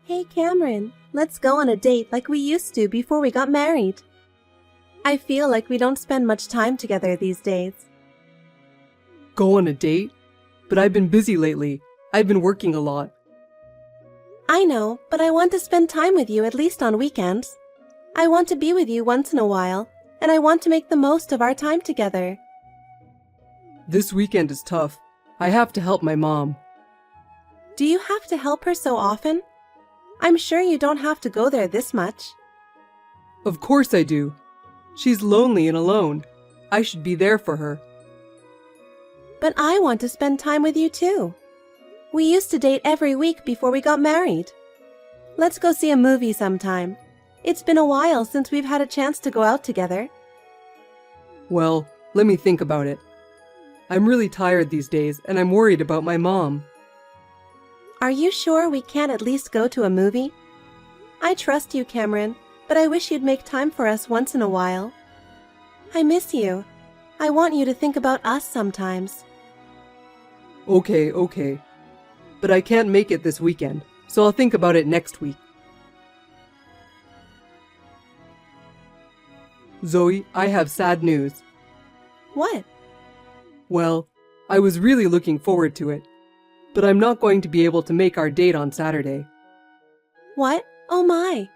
Hey Cameron, let's go on a date like we used to before we got married. I feel like we don't spend much time together these days. Go on a date? But I've been busy lately. I've been working a lot. I know, but I want to spend time with you at least on weekends. I want to be with you once in a while, and I want to make the most of our time together. This weekend is tough. I have to help my mom. Do you have to help her so often? I'm sure you don't have to go there this much. Of course I do. She's lonely and alone. I should be there for her. But I want to spend time with you too. We used to date every week before we got married. Let's go see a movie sometime. It's been a while since we've had a chance to go out together. Well, let me think about it. I'm really tired these days, and I'm worried about my mom. Are you sure we can't at least go to a movie? I trust you, Cameron, but I wish you'd make time for us once in a while. I miss you. I want you to think about us sometimes. Okay. But I can't make it this weekend, so I'll think about it next week. Zoe, I have sad news. What? Well, I was really looking forward to it, but I'm not going to be able to make our date on Saturday. What? Oh my!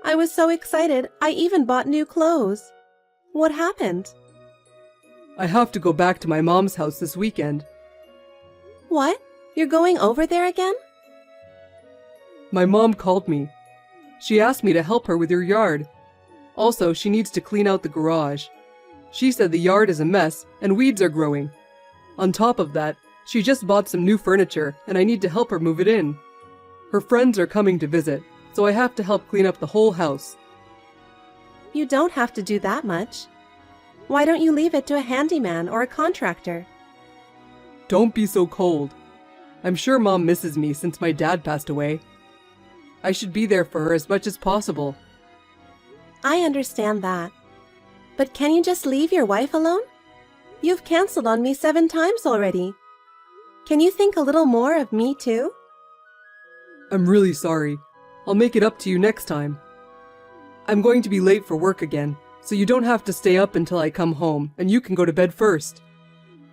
I was so excited, I even bought new clothes. What happened? I have to go back to my mom's house this weekend. What? You're going over there again? My mom called me. She asked me to help her with her yard. Also, she needs to clean out the garage. She said the yard is a mess and weeds are growing. On top of that, she just bought some new furniture and I need to help her move it in. Her friends are coming to visit, so I have to help clean up the whole house. You don't have to do that much. Why don't you leave it to a handyman or a contractor? Don't be so cold. I'm sure Mom misses me since my dad passed away. I should be there for her as much as possible. I understand that. But can you just leave your wife alone? You've canceled on me 7 times already. Can you think a little more of me too? I'm really sorry. I'll make it up to you next time. I'm going to be late for work again, so you don't have to stay up until I come home and you can go to bed first.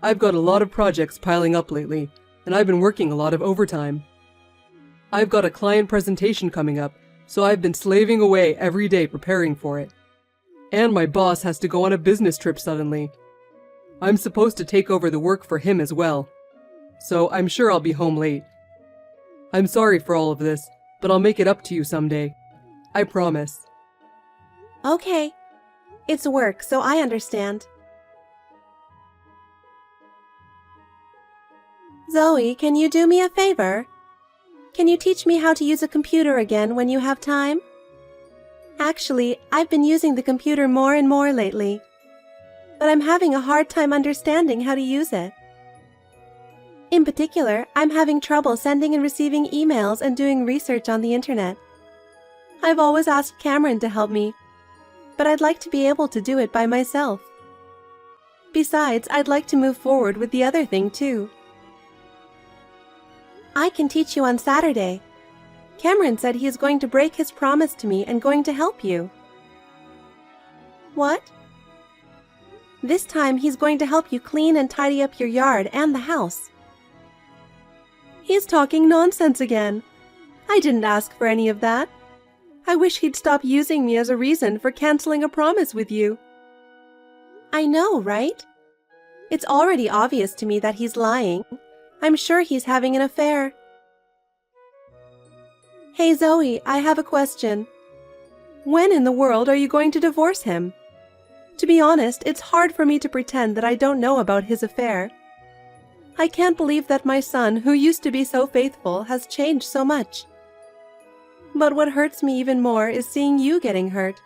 I've got a lot of projects piling up lately, and I've been working a lot of overtime. I've got a client presentation coming up, so I've been slaving away every day preparing for it. And my boss has to go on a business trip suddenly. I'm supposed to take over the work for him as well, so I'm sure I'll be home late. I'm sorry for all of this, but I'll make it up to you someday. I promise. Okay. It's work, so I understand. Zoe, can you do me a favor? Can you teach me how to use a computer again when you have time? Actually, I've been using the computer more and more lately, but I'm having a hard time understanding how to use it. In particular, I'm having trouble sending and receiving emails and doing research on the internet. I've always asked Cameron to help me, but I'd like to be able to do it by myself. Besides, I'd like to move forward with the other thing too. I can teach you on Saturday. Cameron said he is going to break his promise to me and going to help you. What? This time he's going to help you clean and tidy up your yard and the house. He's talking nonsense again. I didn't ask for any of that. I wish he'd stop using me as a reason for canceling a promise with you. I know, right? It's already obvious to me that he's lying. I'm sure he's having an affair. Hey Zoe, I have a question. When in the world are you going to divorce him? To be honest, it's hard for me to pretend that I don't know about his affair. I can't believe that my son, who used to be so faithful, has changed so much. But what hurts me even more is seeing you getting hurt.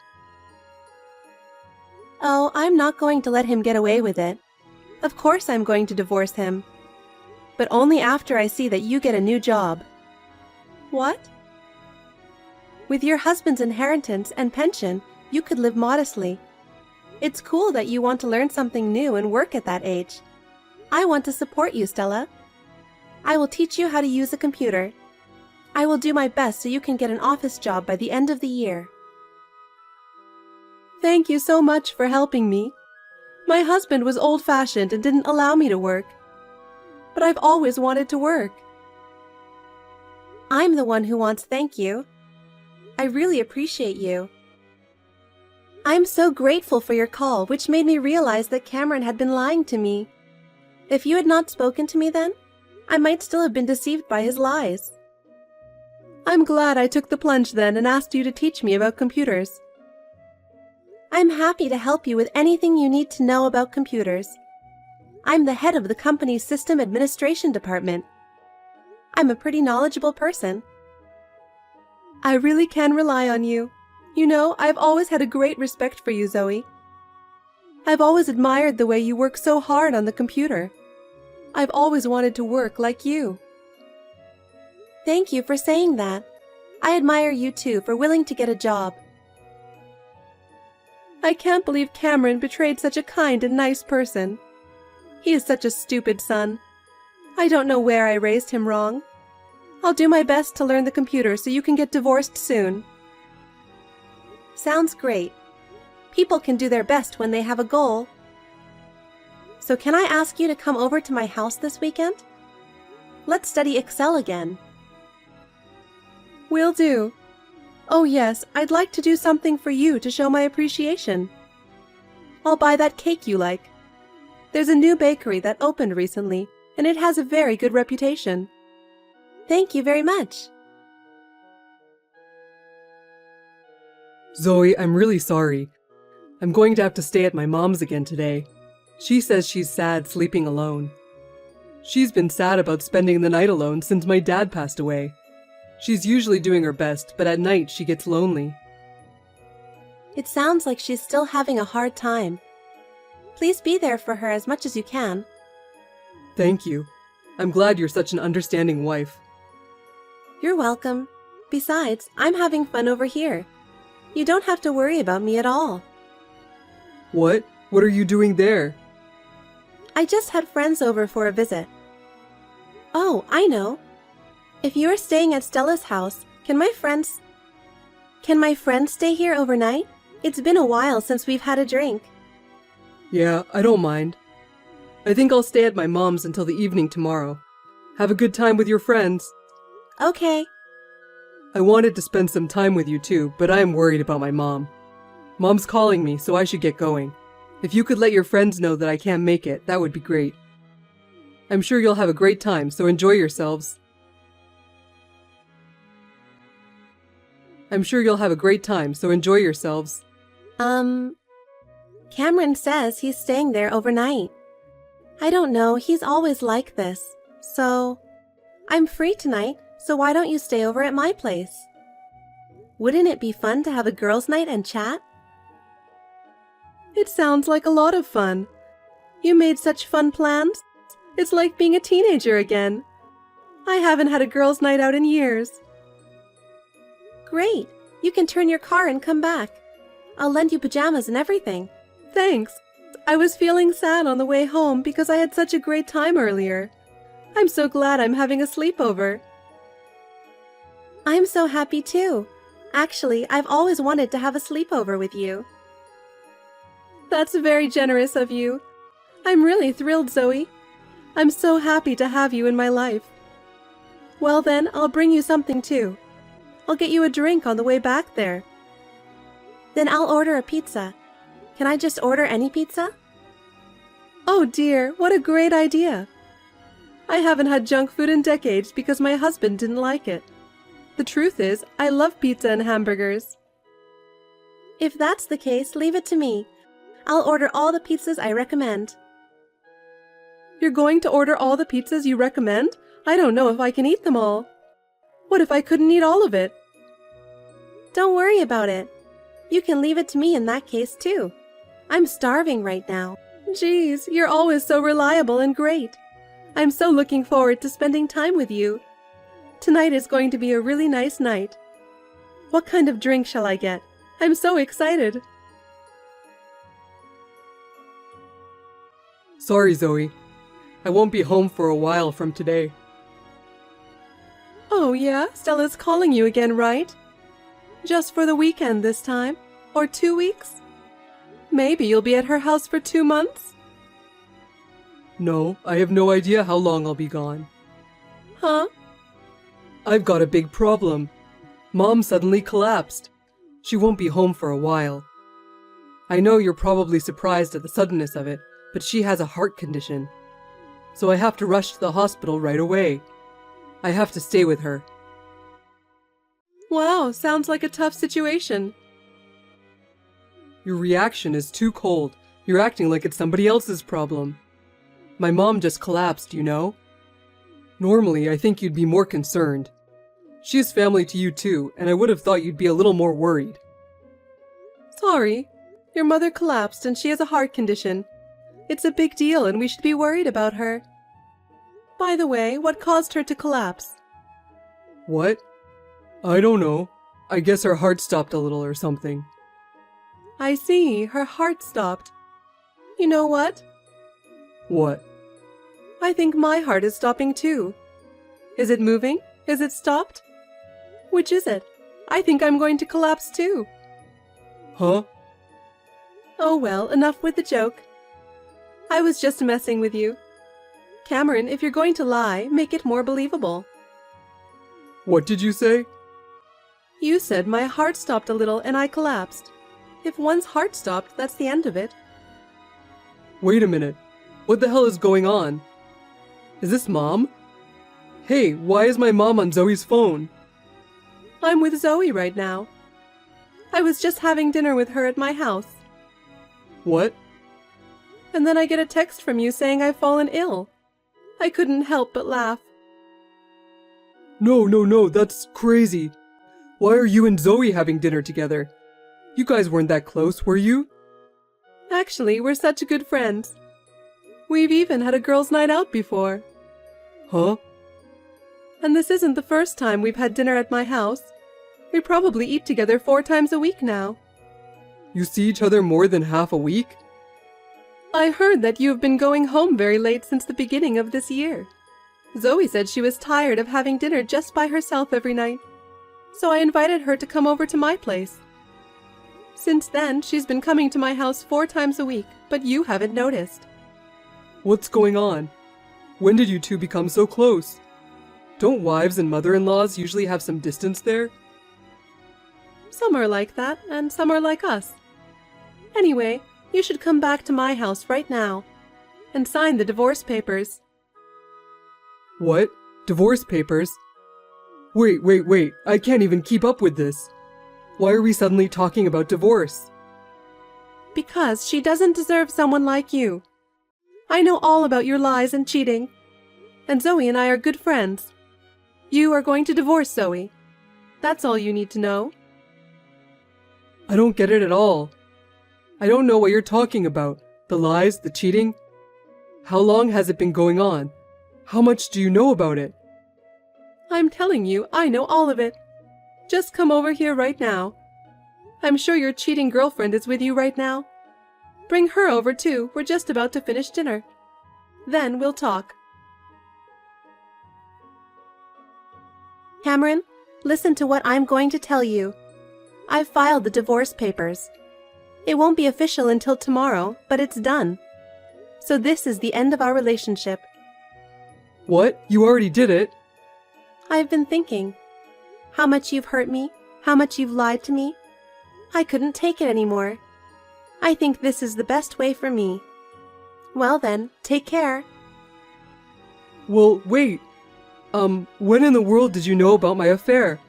Oh, I'm not going to let him get away with it. Of course I'm going to divorce him. But only after I see that you get a new job. What? With your husband's inheritance and pension, you could live modestly. It's cool that you want to learn something new and work at that age. I want to support you, Stella. I will teach you how to use a computer. I will do my best so you can get an office job by the end of the year. Thank you so much for helping me. My husband was old-fashioned and didn't allow me to work. But I've always wanted to work. I'm the one who wants thank you. I really appreciate you. I'm so grateful for your call, which made me realize that Cameron had been lying to me. If you had not spoken to me then, I might still have been deceived by his lies. I'm glad I took the plunge then and asked you to teach me about computers. I'm happy to help you with anything you need to know about computers. I'm the head of the company's system administration department. I'm a pretty knowledgeable person. I really can rely on you. You know, I've always had a great respect for you, Zoe. I've always admired the way you work so hard on the computer. I've always wanted to work like you. Thank you for saying that. I admire you too for willing to get a job. I can't believe Cameron betrayed such a kind and nice person. He is such a stupid son. I don't know where I raised him wrong. I'll do my best to learn the computer so you can get divorced soon. Sounds great. People can do their best when they have a goal. So can I ask you to come over to my house this weekend? Let's study Excel again. Will do. Oh yes, I'd like to do something for you to show my appreciation. I'll buy that cake you like. There's a new bakery that opened recently, and it has a very good reputation. Thank you very much. Zoe, I'm really sorry. I'm going to have to stay at my mom's again today. She says she's sad sleeping alone. She's been sad about spending the night alone since my dad passed away. She's usually doing her best, but at night she gets lonely. It sounds like she's still having a hard time. Please be there for her as much as you can. Thank you. I'm glad you're such an understanding wife. You're welcome. Besides, I'm having fun over here. You don't have to worry about me at all. What? What are you doing there? I just had friends over for a visit. Oh, I know. If you are staying at Stella's house, can my friends stay here overnight? It's been a while since we've had a drink. Yeah, I don't mind. I think I'll stay at my mom's until the evening tomorrow. Have a good time with your friends. Okay. I wanted to spend some time with you too, but I am worried about my mom. Mom's calling me, so I should get going. If you could let your friends know that I can't make it, that would be great. I'm sure you'll have a great time, so enjoy yourselves. Cameron says he's staying there overnight. I don't know, he's always like this. So, I'm free tonight, so why don't you stay over at my place? Wouldn't it be fun to have a girls' night and chat? It sounds like a lot of fun. You made such fun plans. It's like being a teenager again. I haven't had a girls' night out in years. Great! You can turn your car and come back. I'll lend you pajamas and everything. Thanks. I was feeling sad on the way home because I had such a great time earlier. I'm so glad I'm having a sleepover. I'm so happy too. Actually, I've always wanted to have a sleepover with you. That's very generous of you. I'm really thrilled, Zoe. I'm so happy to have you in my life. Well then, I'll bring you something too. I'll get you a drink on the way back there. Then I'll order a pizza. Can I just order any pizza? Oh dear, what a great idea. I haven't had junk food in decades because my husband didn't like it. The truth is, I love pizza and hamburgers. If that's the case, leave it to me. I'll order all the pizzas I recommend. You're going to order all the pizzas you recommend? I don't know if I can eat them all. What if I couldn't eat all of it? Don't worry about it. You can leave it to me in that case too. I'm starving right now. Geez, you're always so reliable and great. I'm so looking forward to spending time with you. Tonight is going to be a really nice night. What kind of drink shall I get? I'm so excited. Sorry, Zoe. I won't be home for a while from today. Oh yeah, Stella's calling you again, right? Just for the weekend this time? Or 2 weeks? Maybe you'll be at her house for 2 months? No, I have no idea how long I'll be gone. Huh? I've got a big problem. Mom suddenly collapsed. She won't be home for a while. I know you're probably surprised at the suddenness of it, but she has a heart condition. So I have to rush to the hospital right away. I have to stay with her. Wow, sounds like a tough situation. Your reaction is too cold. You're acting like it's somebody else's problem. My mom just collapsed, you know? Normally, I think you'd be more concerned. She is family to you too, and I would have thought you'd be a little more worried. Sorry, your mother collapsed and she has a heart condition. It's a big deal and we should be worried about her. By the way, what caused her to collapse? What? I don't know. I guess her heart stopped a little or something. I see, her heart stopped. You know what? What? I think my heart is stopping too. Is it moving? Is it stopped? Which is it? I think I'm going to collapse too. Huh? Oh well, enough with the joke. I was just messing with you. Cameron, if you're going to lie, make it more believable. What did you say? You said my heart stopped a little and I collapsed. If one's heart stopped, that's the end of it. Wait a minute. What the hell is going on? Is this Mom? Hey, why is my mom on Zoe's phone? I'm with Zoe right now. I was just having dinner with her at my house. What? And then I get a text from you saying I've fallen ill. I couldn't help but laugh. No, that's crazy. Why are you and Zoe having dinner together? You guys weren't that close, were you? Actually, we're such good friends. We've even had a girls' night out before. Huh? And this isn't the first time we've had dinner at my house. We probably eat together 4 times a week now. You see each other more than half a week? I heard that you have been going home very late since the beginning of this year. Zoe said she was tired of having dinner just by herself every night, so I invited her to come over to my place. Since then, she's been coming to my house 4 times a week, but you haven't noticed. What's going on? When did you two become so close? Don't wives and mother-in-laws usually have some distance there? Some are like that, and some are like us. Anyway, you should come back to my house right now and sign the divorce papers. What? Divorce papers? Wait, I can't even keep up with this. Why are we suddenly talking about divorce? Because she doesn't deserve someone like you. I know all about your lies and cheating, and Zoe and I are good friends. You are going to divorce Zoe. That's all you need to know. I don't get it at all. I don't know what you're talking about. The lies, the cheating. How long has it been going on? How much do you know about it? I'm telling you, I know all of it. Just come over here right now. I'm sure your cheating girlfriend is with you right now. Bring her over too, we're just about to finish dinner. Then we'll talk. Cameron, listen to what I'm going to tell you. I've filed the divorce papers. It won't be official until tomorrow, but it's done. So this is the end of our relationship. What? You already did it? I've been thinking. How much you've hurt me, how much you've lied to me. I couldn't take it anymore. I think this is the best way for me. Well then, take care. Well, wait. When in the world did you know about my affair?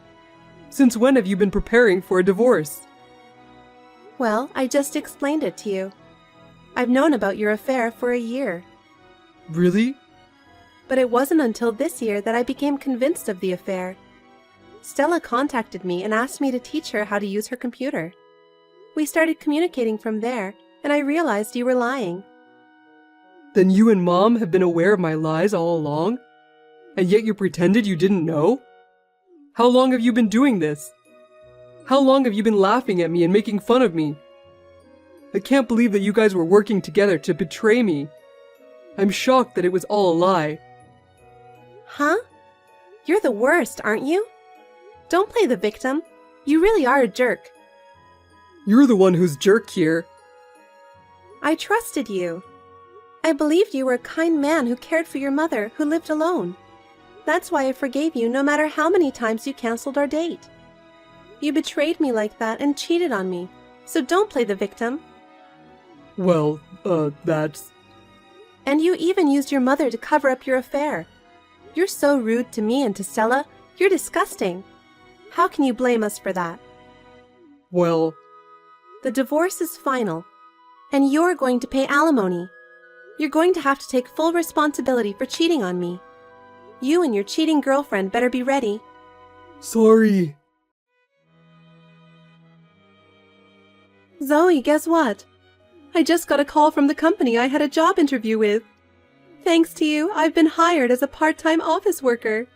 Since when have you been preparing for a divorce? Well, I just explained it to you. I've known about your affair for a year. Really? But it wasn't until this year that I became convinced of the affair. Stella contacted me and asked me to teach her how to use her computer. We started communicating from there, and I realized you were lying. Then you and Mom have been aware of my lies all along? And yet you pretended you didn't know? How long have you been doing this? How long have you been laughing at me and making fun of me? I can't believe that you guys were working together to betray me. I'm shocked that it was all a lie. Huh? You're the worst, aren't you? Don't play the victim. You really are a jerk. You're the one who's jerk here. I trusted you. I believed you were a kind man who cared for your mother, who lived alone. That's why I forgave you no matter how many times you canceled our date. You betrayed me like that and cheated on me, so don't play the victim. Well, that's... And you even used your mother to cover up your affair. You're so rude to me and to Stella. You're disgusting. How can you blame us for that? Well... The divorce is final, and you're going to pay alimony. You're going to have to take full responsibility for cheating on me. You and your cheating girlfriend better be ready. Sorry. Zoe, guess what? I just got a call from the company I had a job interview with. Thanks to you, I've been hired as a part-time office worker.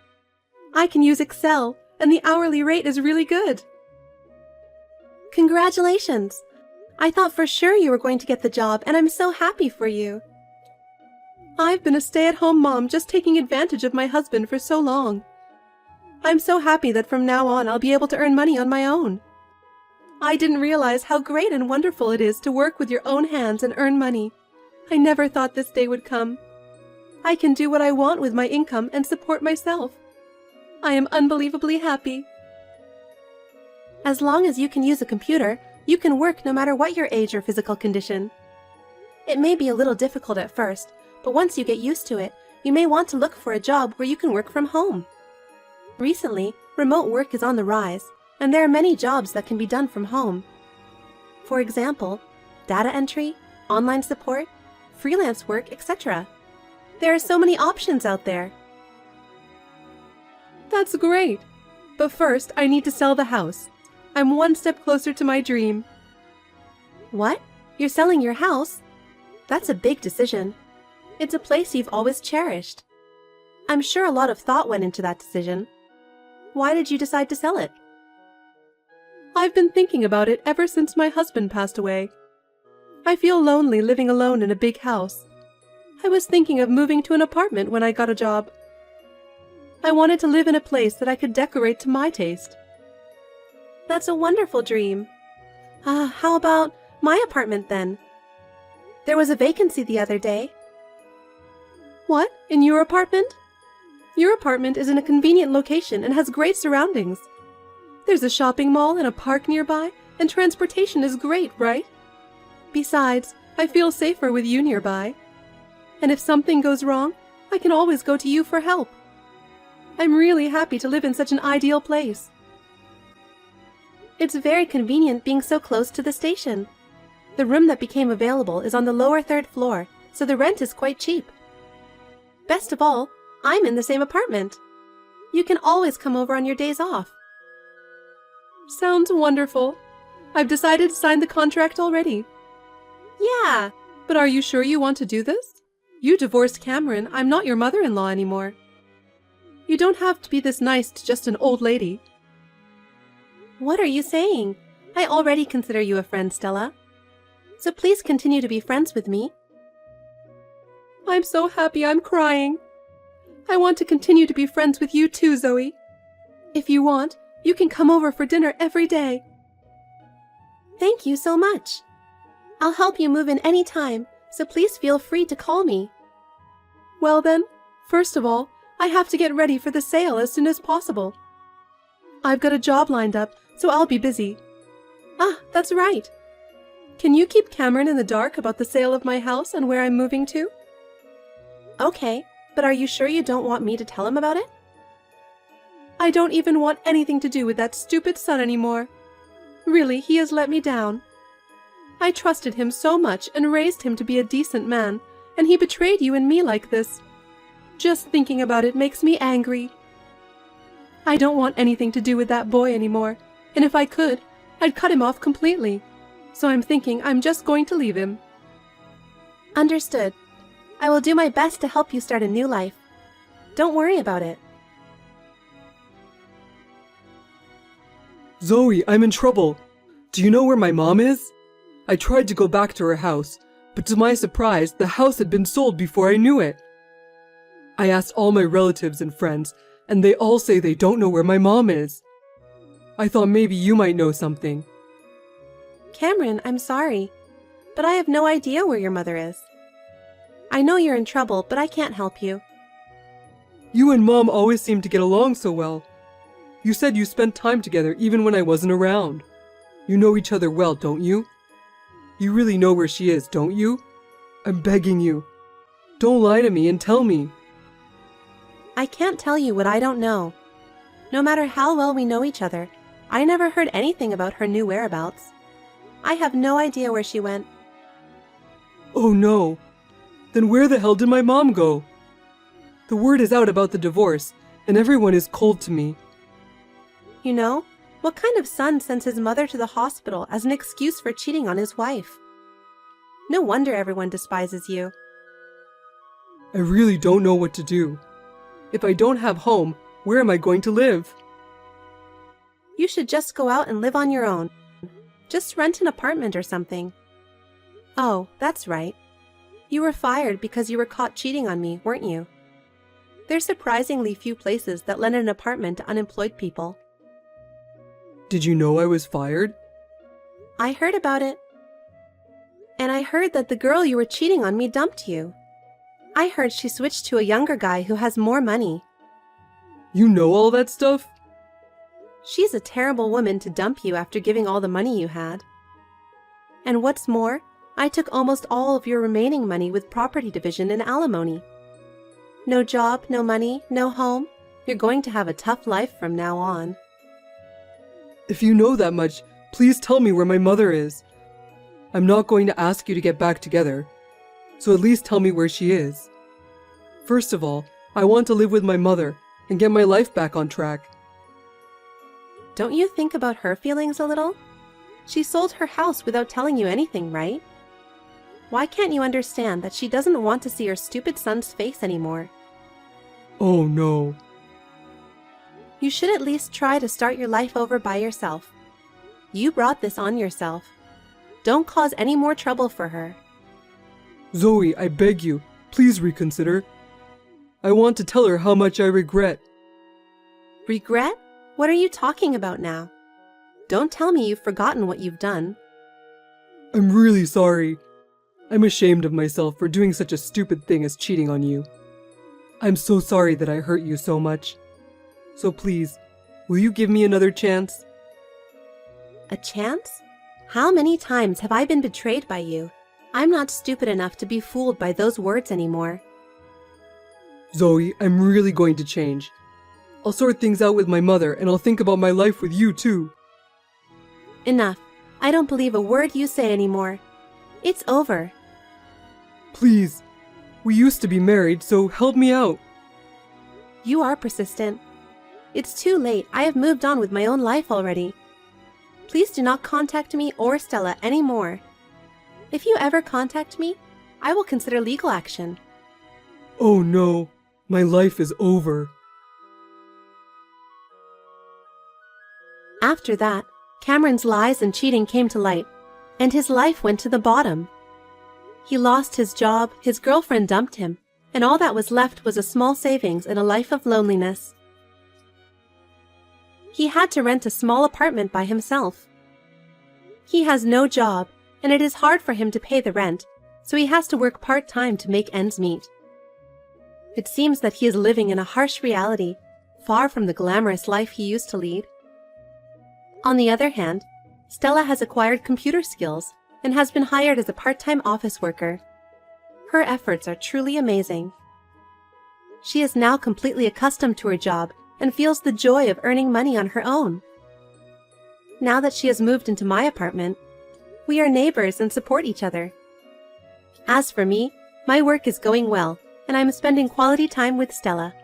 I can use Excel, and the hourly rate is really good. Congratulations! I thought for sure you were going to get the job, and I'm so happy for you. I've been a stay-at-home mom just taking advantage of my husband for so long. I'm so happy that from now on I'll be able to earn money on my own. I didn't realize how great and wonderful it is to work with your own hands and earn money. I never thought this day would come. I can do what I want with my income and support myself. I am unbelievably happy. As long as you can use a computer, you can work no matter what your age or physical condition. It may be a little difficult at first, but once you get used to it, you may want to look for a job where you can work from home. Recently, remote work is on the rise, and there are many jobs that can be done from home. For example, data entry, online support, freelance work, etc. There are so many options out there. That's great! But first, I need to sell the house. I'm one step closer to my dream. What? You're selling your house? That's a big decision. It's a place you've always cherished. I'm sure a lot of thought went into that decision. Why did you decide to sell it? I've been thinking about it ever since my husband passed away. I feel lonely living alone in a big house. I was thinking of moving to an apartment when I got a job. I wanted to live in a place that I could decorate to my taste. That's a wonderful dream. How about my apartment then? There was a vacancy the other day. What? In your apartment? Your apartment is in a convenient location and has great surroundings. There's a shopping mall and a park nearby, and transportation is great, right? Besides, I feel safer with you nearby. And if something goes wrong, I can always go to you for help. I'm really happy to live in such an ideal place. It's very convenient being so close to the station. The room that became available is on the lower 3rd floor, so the rent is quite cheap. Best of all, I'm in the same apartment. You can always come over on your days off. Sounds wonderful. I've decided to sign the contract already. Yeah, but are you sure you want to do this? You divorced Cameron. I'm not your mother-in-law anymore. You don't have to be this nice to just an old lady. What are you saying? I already consider you a friend, Stella. So please continue to be friends with me. I'm so happy I'm crying. I want to continue to be friends with you too, Zoe. If you want, you can come over for dinner every day. Thank you so much. I'll help you move in any time, so please feel free to call me. Well then, first of all, I have to get ready for the sale as soon as possible. I've got a job lined up, so I'll be busy. That's right. Can you keep Cameron in the dark about the sale of my house and where I'm moving to? Okay, but are you sure you don't want me to tell him about it? I don't even want anything to do with that stupid son anymore. Really, he has let me down. I trusted him so much and raised him to be a decent man, and he betrayed you and me like this. Just thinking about it makes me angry. I don't want anything to do with that boy anymore, and if I could, I'd cut him off completely. So I'm thinking I'm just going to leave him. Understood. I will do my best to help you start a new life. Don't worry about it. Zoe, I'm in trouble. Do you know where my mom is? I tried to go back to her house, but to my surprise, the house had been sold before I knew it. I asked all my relatives and friends, and they all say they don't know where my mom is. I thought maybe you might know something. Cameron, I'm sorry, but I have no idea where your mother is. I know you're in trouble, but I can't help you. You and Mom always seem to get along so well. You said you spent time together even when I wasn't around. You know each other well, don't you? You really know where she is, don't you? I'm begging you. Don't lie to me and tell me. I can't tell you what I don't know. No matter how well we know each other, I never heard anything about her new whereabouts. I have no idea where she went. Oh no. Then where the hell did my mom go? The word is out about the divorce, and everyone is cold to me. You know, what kind of son sends his mother to the hospital as an excuse for cheating on his wife? No wonder everyone despises you. I really don't know what to do. If I don't have home, where am I going to live? You should just go out and live on your own. Just rent an apartment or something. Oh, that's right. You were fired because you were caught cheating on me, weren't you? There's surprisingly few places that lend an apartment to unemployed people. Did you know I was fired? I heard about it. And I heard that the girl you were cheating on me dumped you. I heard she switched to a younger guy who has more money. You know all that stuff? She's a terrible woman to dump you after giving all the money you had. And what's more, I took almost all of your remaining money with property division and alimony. No job, no money, no home. You're going to have a tough life from now on. If you know that much, please tell me where my mother is. I'm not going to ask you to get back together, so at least tell me where she is. First of all, I want to live with my mother and get my life back on track. Don't you think about her feelings a little? She sold her house without telling you anything, right? Why can't you understand that she doesn't want to see her stupid son's face anymore? Oh no. You should at least try to start your life over by yourself. You brought this on yourself. Don't cause any more trouble for her. Zoe, I beg you, please reconsider. I want to tell her how much I regret. Regret? What are you talking about now? Don't tell me you've forgotten what you've done. I'm really sorry. I'm ashamed of myself for doing such a stupid thing as cheating on you. I'm so sorry that I hurt you so much. So please, will you give me another chance? A chance? How many times have I been betrayed by you? I'm not stupid enough to be fooled by those words anymore. Zoe, I'm really going to change. I'll sort things out with my mother and I'll think about my life with you too. Enough. I don't believe a word you say anymore. It's over. Please. We used to be married, so help me out. You are persistent. It's too late. I have moved on with my own life already. Please do not contact me or Stella anymore. If you ever contact me, I will consider legal action. Oh no, my life is over. After that, Cameron's lies and cheating came to light, and his life went to the bottom. He lost his job, his girlfriend dumped him, and all that was left was a small savings and a life of loneliness. He had to rent a small apartment by himself. He has no job, and it is hard for him to pay the rent, so he has to work part-time to make ends meet. It seems that he is living in a harsh reality, far from the glamorous life he used to lead. On the other hand, Stella has acquired computer skills and has been hired as a part-time office worker. Her efforts are truly amazing. She is now completely accustomed to her job and feels the joy of earning money on her own. Now that she has moved into my apartment, we are neighbors and support each other. As for me, my work is going well, and I'm spending quality time with Stella.